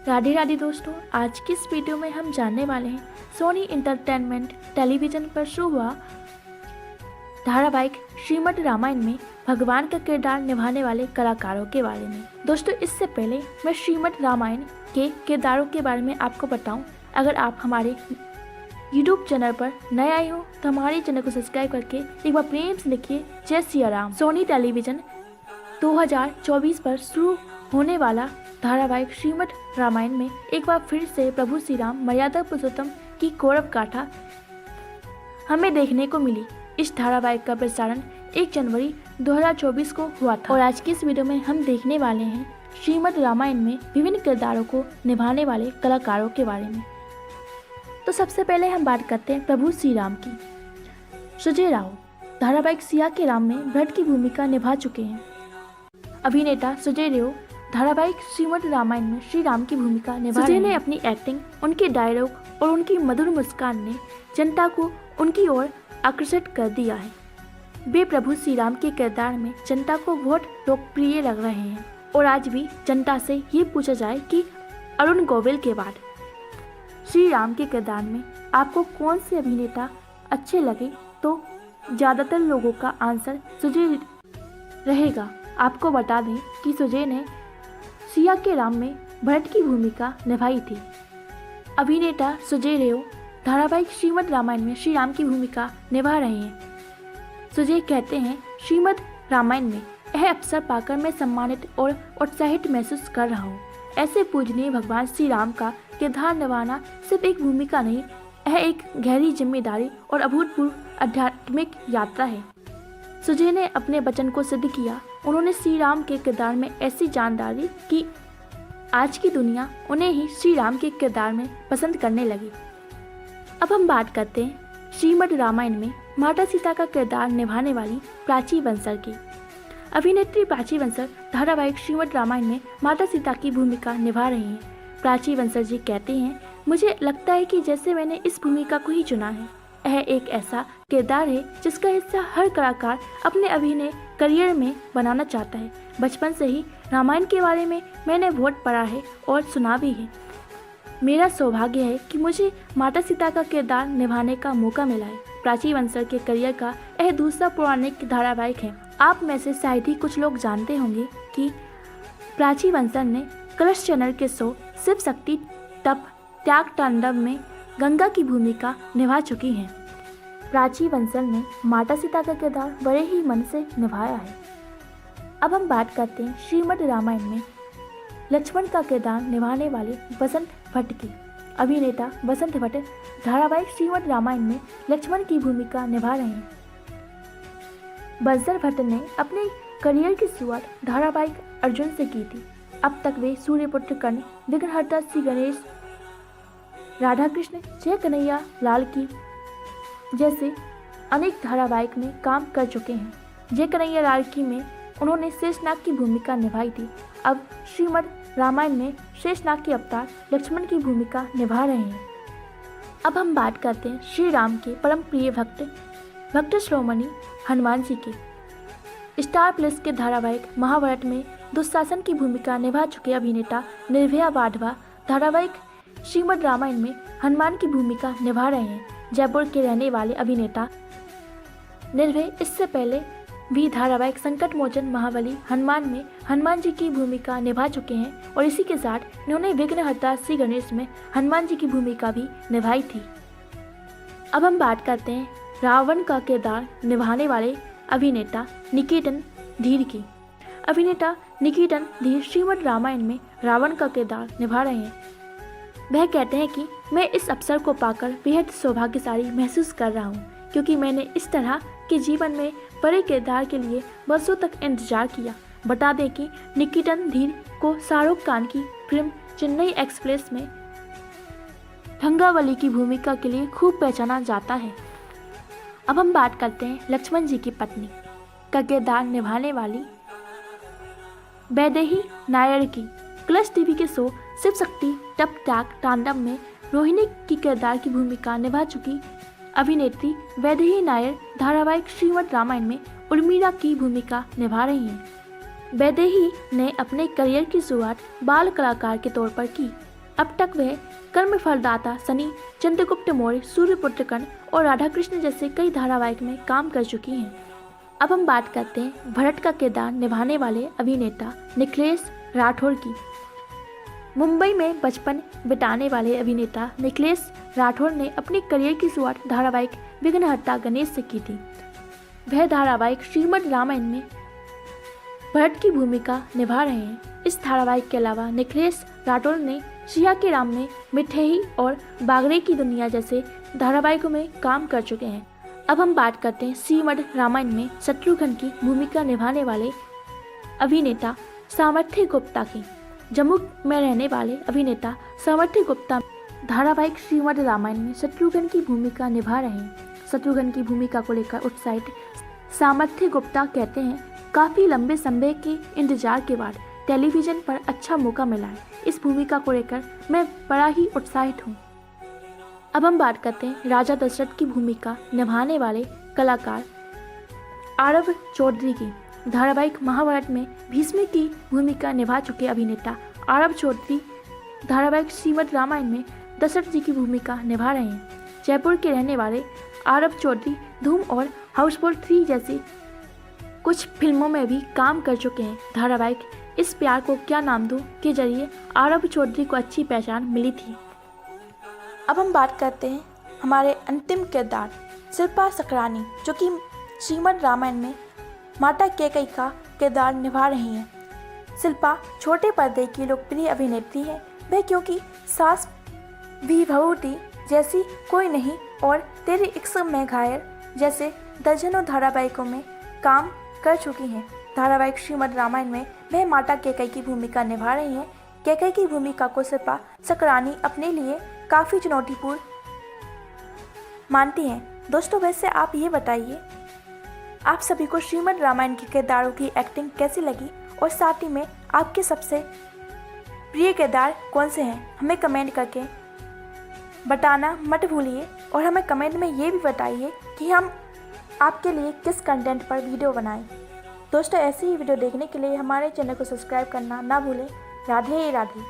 राधे राधे दोस्तों, आज की इस वीडियो में हम जानने वाले हैं सोनी इंटरटेनमेंट टेलीविजन पर शुरू हुआ धारावाहिक श्रीमद् रामायण में भगवान का किरदार निभाने वाले कलाकारों के बारे में। दोस्तों, इससे पहले मैं श्रीमद् रामायण के किरदारों के बारे में आपको बताऊं। अगर आप हमारे YouTube चैनल पर नए आए हो तो हमारे चैनल को सब्सक्राइब करके एक बार प्रेम से लिखिए जय सिया राम। सोनी टेलीविजन 2024 पर शुरू होने वाला धारावाहिक श्रीमद् रामायण में एक बार फिर से प्रभु श्री राम मर्यादा पुरुषोत्तम की गौरव गाथा हमें देखने को मिली। इस धारावाहिक का प्रसारण 1 जनवरी 2024 को हुआ था और आज की इस वीडियो में हम देखने वाले हैं श्रीमद् रामायण में विभिन्न किरदारों को निभाने वाले कलाकारों के बारे में। तो सबसे पहले हम बात करते हैं प्रभु श्री राम की। सुजय राव धारावाहिक सिया के राम में भरत की भूमिका निभा चुके हैं। अभिनेता सुजय राव धारावाहिक श्रीमद् रामायण में श्री राम की भूमिका निभा रहे हैं। सुजय ने अपनी एक्टिंग, उनके डायलॉग और उनकी मधुर मुस्कान ने जनता को उनकी ओर आकर्षित कर दिया है। वे प्रभु श्री राम के किरदार में जनता को बहुत लोकप्रिय लग रहे हैं और आज भी जनता से ये पूछा जाए कि अरुण गोविल के बाद श्री राम के किरदार में आपको कौन से अभिनेता अच्छे लगे तो ज़्यादातर लोगों का आंसर सुजय रहेगा। आपको बता दें कि सुजय ने सिया के राम में भरत की भूमिका निभाई थी। अभिनेता सुजय राव धारावाहिक श्रीमद् रामायण में श्री राम की भूमिका निभा रहे हैं। सुजय कहते हैं, श्रीमद् रामायण में यह अवसर पाकर मैं सम्मानित और उत्साहित महसूस कर रहा हूँ। ऐसे पूजनीय भगवान श्री राम का किरदार निभाना सिर्फ एक भूमिका नहीं, यह एक गहरी जिम्मेदारी और अभूतपूर्व आध्यात्मिक यात्रा है। सुजय ने अपने वचन को सिद्ध किया। उन्होंने श्री राम के किरदार में ऐसी जानदारी कि आज की दुनिया उन्हें ही श्री राम के किरदार में पसंद करने लगी। अब हम बात करते हैं श्रीमद् रामायण में माता सीता का किरदार निभाने वाली प्राची बंसल की। अभिनेत्री प्राची बंसल धारावाहिक श्रीमद् रामायण में माता सीता की भूमिका निभा रही हैं। प्राची बंसल जी कहते हैं, मुझे लगता है कि जैसे मैंने इस भूमिका को ही चुना है। यह एक ऐसा किरदार है जिसका हिस्सा हर कलाकार अपने अभिनय करियर में बनाना चाहता है। बचपन से ही रामायण के बारे में मैंने बहुत पढ़ा है और सुना भी है। मेरा सौभाग्य है कि मुझे माता सीता का किरदार निभाने का मौका मिला है। प्राची बंसल के करियर का यह दूसरा पौराणिक धारावाहिक है। आप में से शायद ही कुछ लोग जानते होंगे कि प्राची बंसल ने कलर्स चैनल के शो शिव शक्ति तप त्याग तांडव में गंगा की भूमिका निभा चुकी हैं। प्राची बंसल ने माता सीता का किरदार बड़े ही मन से निभाया है। अब हम बात करते हैं श्रीमद् रामायण में लक्ष्मण का किरदार निभाने वाले वसंत भट्ट की। अभिनेता वसंत भट्ट धारावाहिक श्रीमद् रामायण में लक्ष्मण की भूमिका निभा रहे हैं। वसंत भट्ट ने अपने करियर की शुरुआत धारावाहिक अर्जुन से की थी। अब तक वे सूर्यपुत्र कर्ण, विघ्नहर्ता श्री गणेश, राधा कृष्ण, जय कन्हैया लाल की जैसे अनेक धारावाहिक में काम कर चुके हैं। जय कन्हैया लाल की में उन्होंने शेषनाग की भूमिका निभाई थी। अब श्रीमद् रामायण में शेषनाग के अवतार लक्ष्मण की भूमिका निभा रहे हैं। अब हम बात करते हैं श्री राम के परम प्रिय भक्त शिरोमणि हनुमान जी के। स्टार प्लस के धारावाहिक महाभारत में दुशासन की भूमिका निभा चुके अभिनेता निर्भया वाधवा धारावाहिक श्रीमद् रामायण में हनुमान की भूमिका निभा रहे हैं। जयपुर के रहने वाले अभिनेता निर्भय इससे पहले भी धारावाहिक संकट मोचन महाबली हनुमान में हनुमान जी की भूमिका निभा चुके हैं और इसी के साथ इन्होंने विघ्नहर्ता श्री गणेश में हनुमान जी की भूमिका भी निभाई थी। अब हम बात करते हैं रावण का किरदार निभाने वाले अभिनेता निकेतन धीर की। अभिनेता निकेतन धीर श्रीमद् रामायण में रावण का किरदार निभा रहे हैं। वह कहते हैं कि मैं इस अवसर को पाकर बेहद सौभाग्यशाली महसूस कर रहा हूँ, क्योंकि मैंने इस तरह के जीवन में बड़े किरदार के लिए वर्षों तक इंतजार किया। बता दें कि निकेतन धीर को शाहरुख खान की फिल्म चेन्नई एक्सप्रेस में ठंगावली की भूमिका के लिए खूब पहचाना जाता है। अब हम बात करते हैं लक्ष्मण जी की पत्नी का किरदार निभाने वाली वैदेही नायर की। कलर्स टीवी के शो शिव शक्ति तप त्याग तांडव में रोहिणी की किरदार की भूमिका निभा चुकी अभिनेत्री वैदेही नायर धारावाहिक श्रीमद् रामायण में उर्मिला की भूमिका निभा रही हैं। वैदेही ने अपने करियर की शुरुआत बाल कलाकार के तौर पर की। अब तक वह कर्मफलदाता शनि, चंद्रगुप्त मौर्य, सूर्यपुत्र कर्ण और राधा कृष्ण जैसे कई धारावाहिक में काम कर चुकी हैं। अब हम बात करते हैं भरत का किरदार निभाने वाले अभिनेता निखिलेश राठौर की। मुंबई में बचपन बिताने वाले अभिनेता निखिलेश राठौर ने अपने करियर की शुरुआत धारावाहिक विघ्नहर्ता गणेश से की थी। वह धारावाहिक श्रीमद् रामायण में भरत की भूमिका निभा रहे हैं। इस धारावाहिक के अलावा निखिलेश राठौर ने सिया के राम में मिठेई और बागड़े की दुनिया जैसे धारावाहिकों में काम कर चुके हैं। अब हम बात करते हैं श्रीमद् रामायण में शत्रुघ्न की भूमिका निभाने वाले अभिनेता सामर्थ्य गुप्ता की। जम्मू में रहने वाले अभिनेता सामर्थ्य गुप्ता धारावाहिक श्रीमद् रामायण में शत्रुघ्न की भूमिका निभा रहे हैं। शत्रुघ्न की भूमिका को लेकर उत्साहित सामर्थ्य गुप्ता कहते हैं, काफ़ी लंबे समय के इंतजार के बाद टेलीविज़न पर अच्छा मौका मिला है। इस भूमिका को लेकर मैं बड़ा ही उत्साहित हूँ। अब हम बात करते हैं राजा दशरथ की भूमिका निभाने वाले कलाकार आरव चौधरी की। धारावाहिक महाभारत में भीष्म की भूमिका निभा चुके अभिनेता आरव चौधरी धारावाहिक श्रीमद् रामायण में दशरथ जी की भूमिका निभा रहे हैं। जयपुर के रहने वाले आरव चौधरी धूम और हाउसफुल 3 जैसी कुछ फिल्मों में भी काम कर चुके हैं। धारावाहिक इस प्यार को क्या नाम दूं के जरिए आरव चौधरी को अच्छी पहचान मिली थी। अब हम बात करते हैं हमारे अंतिम किरदार शिल्पा सकरानी, जो कि श्रीमद् रामायण में माता कैकेयी का किरदार निभा रही हैं। शिल्पा छोटे पर्दे की लोकप्रिय अभिनेत्री है। वह क्योंकि सास भी भभूति जैसी कोई नहीं और तेरे इश्क में घायल जैसे दर्जनों धारावाहिकों में काम कर चुकी हैं। धारावाहिक श्रीमद् रामायण में वह माता कैकेयी की भूमिका निभा रही हैं। कैकेयी की भूमिका को शिल्पा सकरानी अपने लिए काफ़ी चुनौतीपूर्ण मानती हैं। दोस्तों, वैसे आप ये बताइए, आप सभी को श्रीमद् रामायण के किरदारों की एक्टिंग कैसी लगी और साथ ही में आपके सबसे प्रिय किरदार कौन से हैं? हमें कमेंट करके बताना मत भूलिए और हमें कमेंट में ये भी बताइए कि हम आपके लिए किस कंटेंट पर वीडियो बनाएं। दोस्तों, ऐसी ही वीडियो देखने के लिए हमारे चैनल को सब्सक्राइब करना ना भूलें। राधे राधे।